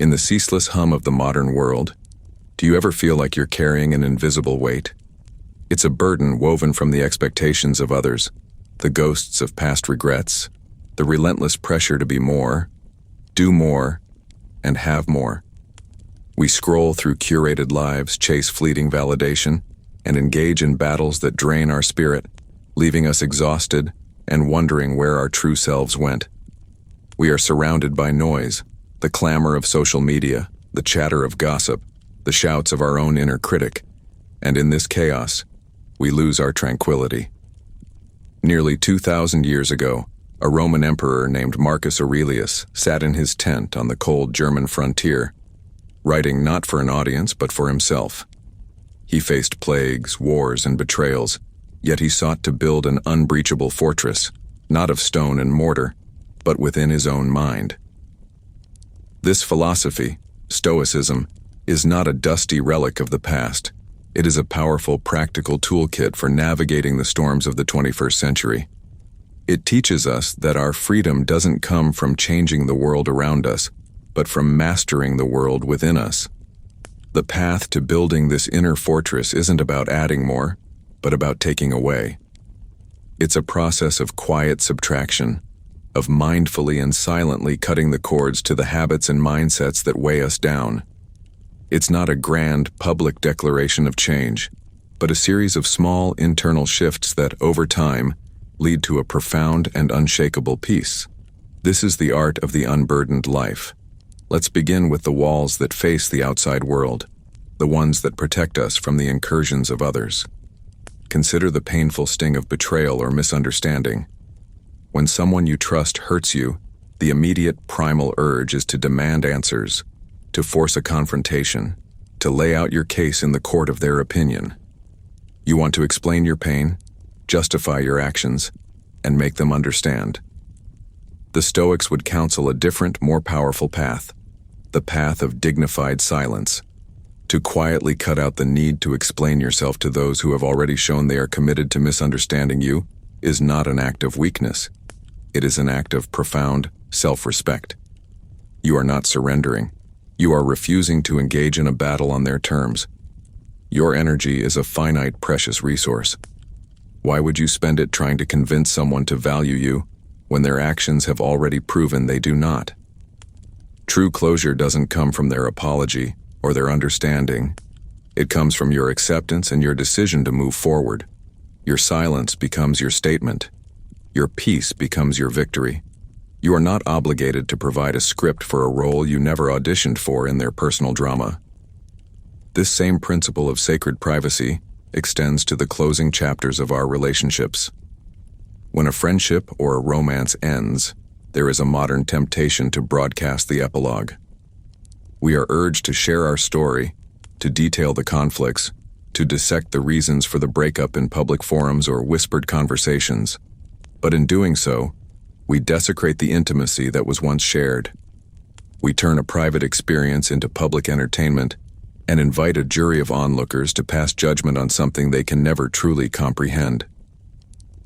In the ceaseless hum of the modern world, do you ever feel like you're carrying an invisible weight? It's a burden woven from the expectations of others, the ghosts of past regrets, the relentless pressure to be more, do more, and have more. We scroll through curated lives, chase fleeting validation, and engage in battles that drain our spirit, leaving us exhausted and wondering where our true selves went. We are surrounded by noise, the clamor of social media, the chatter of gossip, the shouts of our own inner critic, and in this chaos, we lose our tranquility. Nearly 2,000 years ago, a Roman emperor named Marcus Aurelius sat in his tent on the cold German frontier, writing not for an audience but for himself. He faced plagues, wars, and betrayals, yet he sought to build an unbreachable fortress, not of stone and mortar, but within his own mind. This philosophy, Stoicism, is not a dusty relic of the past. It is a powerful, practical toolkit for navigating the storms of the 21st century. It teaches us that our freedom doesn't come from changing the world around us, but from mastering the world within us. The path to building this inner fortress isn't about adding more, but about taking away. It's a process of quiet subtraction, of mindfully and silently cutting the cords to the habits and mindsets that weigh us down. It's not a grand, public declaration of change, but a series of small internal shifts that, over time, lead to a profound and unshakable peace. This is the art of the unburdened life. Let's begin with the walls that face the outside world, the ones that protect us from the incursions of others. Consider the painful sting of betrayal or misunderstanding. When someone you trust hurts you, the immediate primal urge is to demand answers, to force a confrontation, to lay out your case in the court of their opinion. You want to explain your pain, justify your actions, and make them understand. The Stoics would counsel a different, more powerful path, the path of dignified silence. To quietly cut out the need to explain yourself to those who have already shown they are committed to misunderstanding you is not an act of weakness. It is an act of profound self-respect. You are not surrendering. You are refusing to engage in a battle on their terms. Your energy is a finite, precious resource. Why would you spend it trying to convince someone to value you when their actions have already proven they do not? True closure doesn't come from their apology or their understanding. It comes from your acceptance and your decision to move forward. Your silence becomes your statement. Your peace becomes your victory. You are not obligated to provide a script for a role you never auditioned for in their personal drama. This same principle of sacred privacy extends to the closing chapters of our relationships. When a friendship or a romance ends, there is a modern temptation to broadcast the epilogue. We are urged to share our story, to detail the conflicts, to dissect the reasons for the breakup in public forums or whispered conversations. But in doing so, we desecrate the intimacy that was once shared. We turn a private experience into public entertainment and invite a jury of onlookers to pass judgment on something they can never truly comprehend.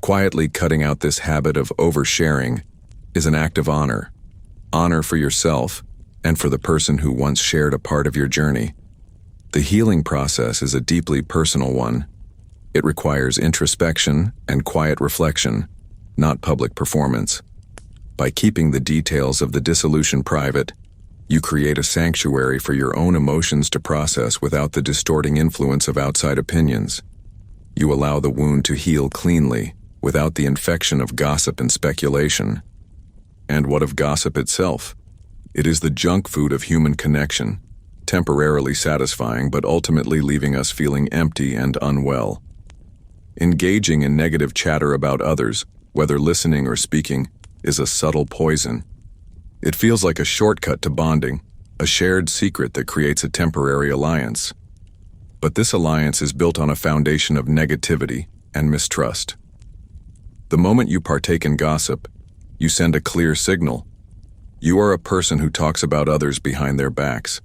Quietly cutting out this habit of oversharing is an act of honor. Honor for yourself and for the person who once shared a part of your journey. The healing process is a deeply personal one. It requires introspection and quiet reflection, not public performance. By keeping the details of the dissolution private, you create a sanctuary for your own emotions to process without the distorting influence of outside opinions. You allow the wound to heal cleanly, without the infection of gossip and speculation. And what of gossip itself? It is the junk food of human connection, temporarily satisfying but ultimately leaving us feeling empty and unwell. Engaging in negative chatter about others, whether listening or speaking, is a subtle poison. It feels like a shortcut to bonding, a shared secret that creates a temporary alliance. But this alliance is built on a foundation of negativity and mistrust. The moment you partake in gossip, you send a clear signal. You are a person who talks about others behind their backs.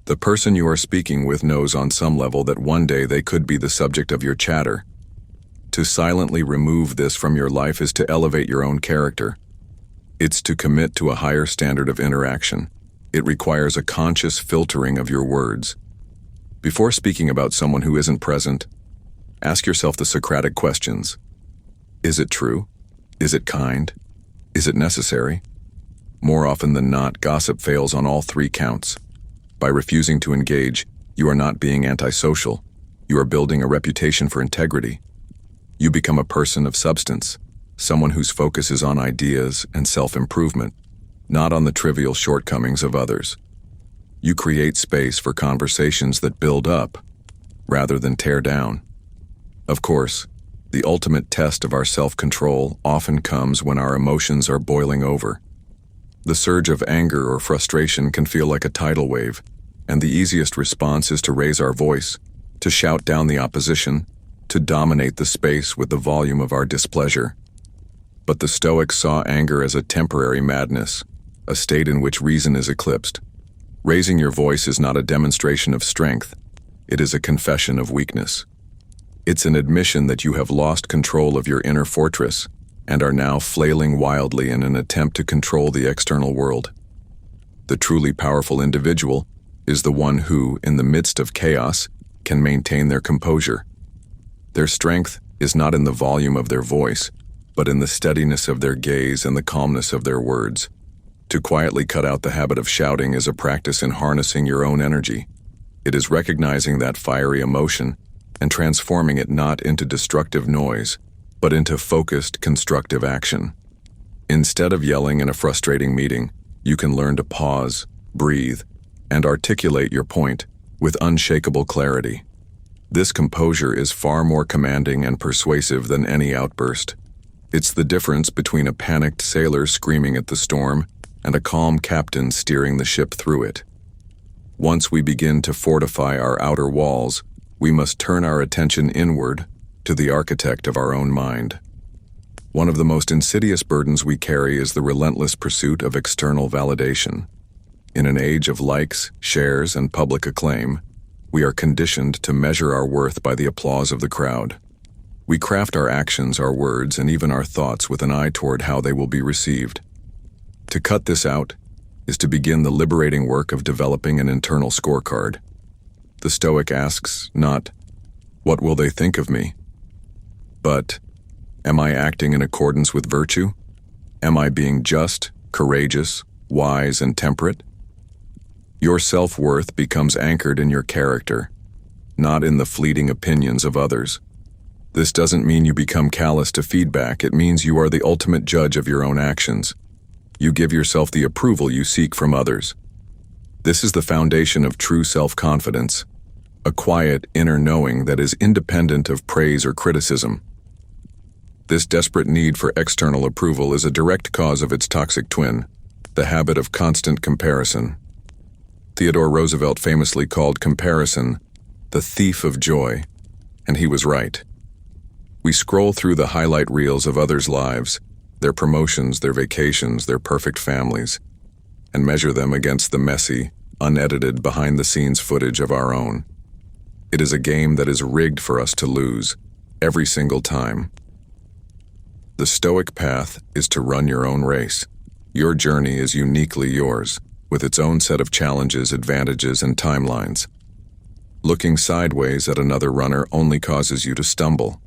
The person you are speaking with knows on some level that one day they could be the subject of your chatter. To silently remove this from your life is to elevate your own character. It's to commit to a higher standard of interaction. It requires a conscious filtering of your words. Before speaking about someone who isn't present, ask yourself the Socratic questions. Is it true? Is it kind? Is it necessary? More often than not, gossip fails on all three counts. By refusing to engage, you are not being antisocial. You are building a reputation for integrity. You become a person of substance, someone whose focus is on ideas and self-improvement, not on the trivial shortcomings of others. You create space for conversations that build up, rather than tear down. Of course, the ultimate test of our self-control often comes when our emotions are boiling over. The surge of anger or frustration can feel like a tidal wave, and the easiest response is to raise our voice, to shout down the opposition, to dominate the space with the volume of our displeasure. But the Stoics saw anger as a temporary madness, a state in which reason is eclipsed. Raising your voice is not a demonstration of strength, it is a confession of weakness. It's an admission that you have lost control of your inner fortress and are now flailing wildly in an attempt to control the external world. The truly powerful individual is the one who, in the midst of chaos, can maintain their composure. Their strength is not in the volume of their voice, but in the steadiness of their gaze and the calmness of their words. To quietly cut out the habit of shouting is a practice in harnessing your own energy. It is recognizing that fiery emotion and transforming it not into destructive noise, but into focused, constructive action. Instead of yelling in a frustrating meeting, you can learn to pause, breathe, and articulate your point with unshakable clarity. This composure is far more commanding and persuasive than any outburst. It's the difference between a panicked sailor screaming at the storm and a calm captain steering the ship through it. Once we begin to fortify our outer walls, we must turn our attention inward to the architect of our own mind. One of the most insidious burdens we carry is the relentless pursuit of external validation. In an age of likes, shares, and public acclaim, we are conditioned to measure our worth by the applause of the crowd. We craft our actions, our words, and even our thoughts with an eye toward how they will be received. To cut this out is to begin the liberating work of developing an internal scorecard. The Stoic asks not, "What will they think of me?" but, "Am I acting in accordance with virtue? Am I being just, courageous, wise, and temperate?" Your self-worth becomes anchored in your character, not in the fleeting opinions of others. This doesn't mean you become callous to feedback. It means you are the ultimate judge of your own actions. You give yourself the approval you seek from others. This is the foundation of true self-confidence, a quiet inner knowing that is independent of praise or criticism. This desperate need for external approval is a direct cause of its toxic twin, the habit of constant comparison. Theodore Roosevelt famously called comparison the thief of joy, and he was right. We scroll through the highlight reels of others' lives, their promotions, their vacations, their perfect families, and measure them against the messy, unedited, behind-the-scenes footage of our own. It is a game that is rigged for us to lose, every single time. The Stoic path is to run your own race. Your journey is uniquely yours, with its own set of challenges, advantages, and timelines. Looking sideways at another runner only causes you to stumble.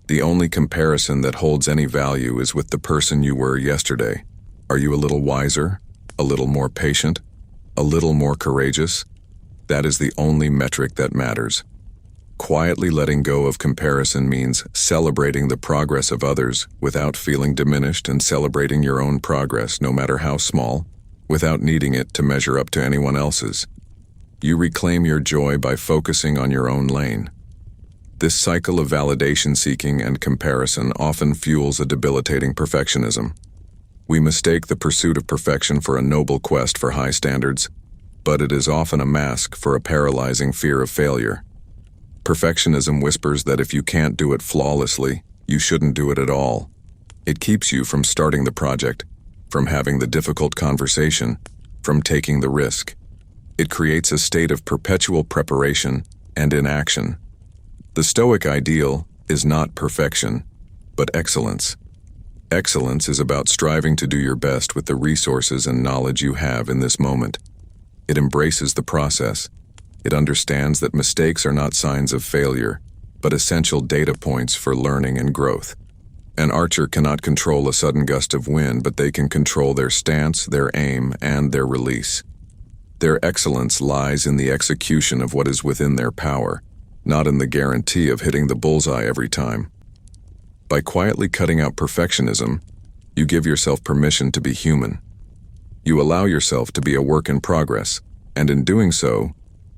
The only comparison that holds any value is with the person you were yesterday. Are you a little wiser? A little more patient? A little more courageous? That is the only metric that matters. Quietly letting go of comparison means celebrating the progress of others without feeling diminished, and celebrating your own progress, no matter how small, without needing it to measure up to anyone else's. You reclaim your joy by focusing on your own lane. This cycle of validation seeking and comparison often fuels a debilitating perfectionism. We mistake the pursuit of perfection for a noble quest for high standards, but it is often a mask for a paralyzing fear of failure. Perfectionism whispers that if you can't do it flawlessly, you shouldn't do it at all. It keeps you from starting the project, from having the difficult conversation, from taking the risk. It creates a state of perpetual preparation and inaction. The Stoic ideal is not perfection, but excellence. Excellence is about striving to do your best with the resources and knowledge you have in this moment. It embraces the process. It understands that mistakes are not signs of failure, but essential data points for learning and growth. An archer cannot control a sudden gust of wind, but they can control their stance, their aim, and their release. Their excellence lies in the execution of what is within their power, not in the guarantee of hitting the bullseye every time. By quietly cutting out perfectionism, you give yourself permission to be human. You allow yourself to be a work in progress, and in doing so,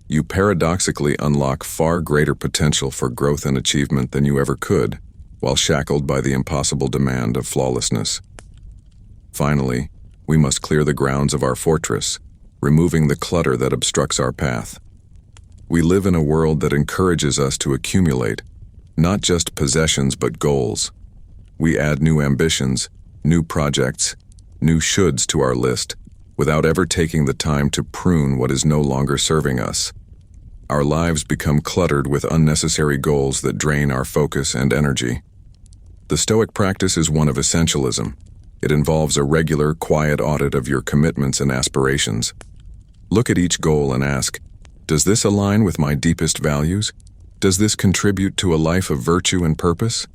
you paradoxically unlock far greater potential for growth and achievement than you ever could, while shackled by the impossible demand of flawlessness. Finally, we must clear the grounds of our fortress, removing the clutter that obstructs our path. We live in a world that encourages us to accumulate, not just possessions but goals. We add new ambitions, new projects, new shoulds to our list, without ever taking the time to prune what is no longer serving us. Our lives become cluttered with unnecessary goals that drain our focus and energy. The Stoic practice is one of essentialism. It involves a regular, quiet audit of your commitments and aspirations. Look at each goal and ask, does this align with my deepest values? Does this contribute to a life of virtue and purpose?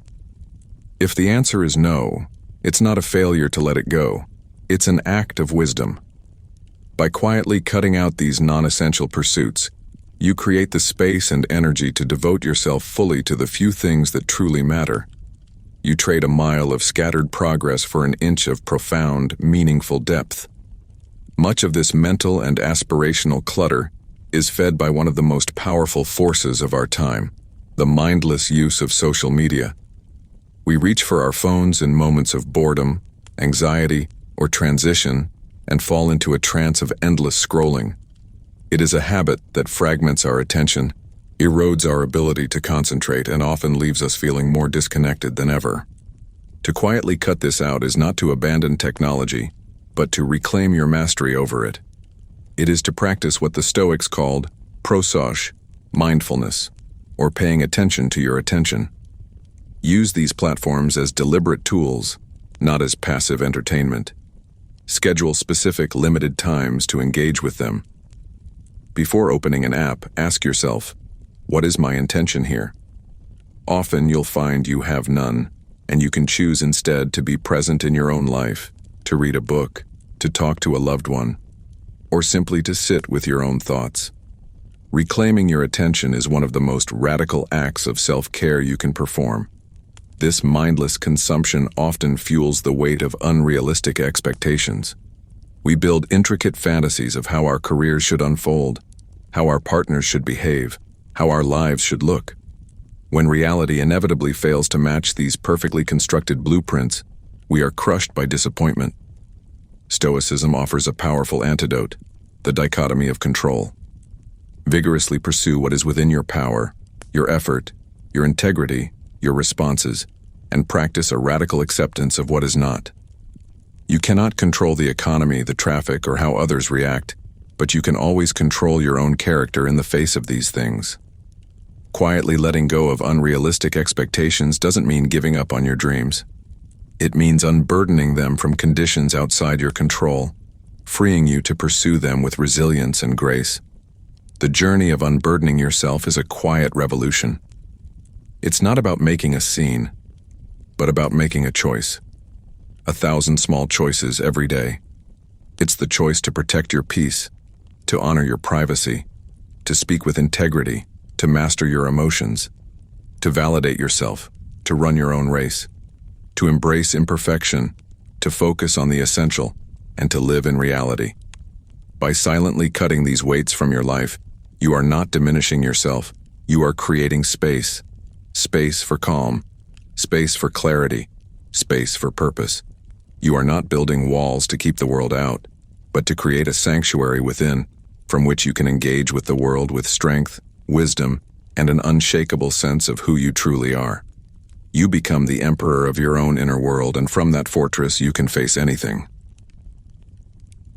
If the answer is no, it's not a failure to let it go. It's an act of wisdom. By quietly cutting out these non-essential pursuits, you create the space and energy to devote yourself fully to the few things that truly matter. You trade a mile of scattered progress for an inch of profound, meaningful depth. Much of this mental and aspirational clutter is fed by one of the most powerful forces of our time, the mindless use of social media. We reach for our phones in moments of boredom, anxiety, or transition, and fall into a trance of endless scrolling. It is a habit that fragments our attention, erodes our ability to concentrate, and often leaves us feeling more disconnected than ever. To quietly cut this out is not to abandon technology, but to reclaim your mastery over it. It is to practice what the Stoics called prosauche, mindfulness, or paying attention to your attention. Use these platforms as deliberate tools, not as passive entertainment. Schedule specific, limited times to engage with them. Before opening an app, ask yourself, what is my intention here? Often you'll find you have none, and you can choose instead to be present in your own life, to read a book, to talk to a loved one, or simply to sit with your own thoughts. Reclaiming your attention is one of the most radical acts of self-care you can perform. This mindless consumption often fuels the weight of unrealistic expectations. We build intricate fantasies of how our careers should unfold, how our partners should behave, how our lives should look. When reality inevitably fails to match these perfectly constructed blueprints, we are crushed by disappointment. Stoicism offers a powerful antidote, the dichotomy of control. Vigorously pursue what is within your power, your effort, your integrity, your responses, and practice a radical acceptance of what is not. You cannot control the economy, the traffic, or how others react, but you can always control your own character in the face of these things. Quietly letting go of unrealistic expectations doesn't mean giving up on your dreams. It means unburdening them from conditions outside your control, freeing you to pursue them with resilience and grace. The journey of unburdening yourself is a quiet revolution. It's not about making a scene, but about making a choice. 1,000 small choices every day. It's the choice to protect your peace, to honor your privacy, to speak with integrity, to master your emotions, to validate yourself, to run your own race, to embrace imperfection, to focus on the essential, and to live in reality. By silently cutting these weights from your life, you are not diminishing yourself. You are creating space. Space for calm, space for clarity, space for purpose. You are not building walls to keep the world out, but to create a sanctuary within, from which you can engage with the world with strength, wisdom, and an unshakable sense of who you truly are. You become the emperor of your own inner world, and from that fortress you can face anything.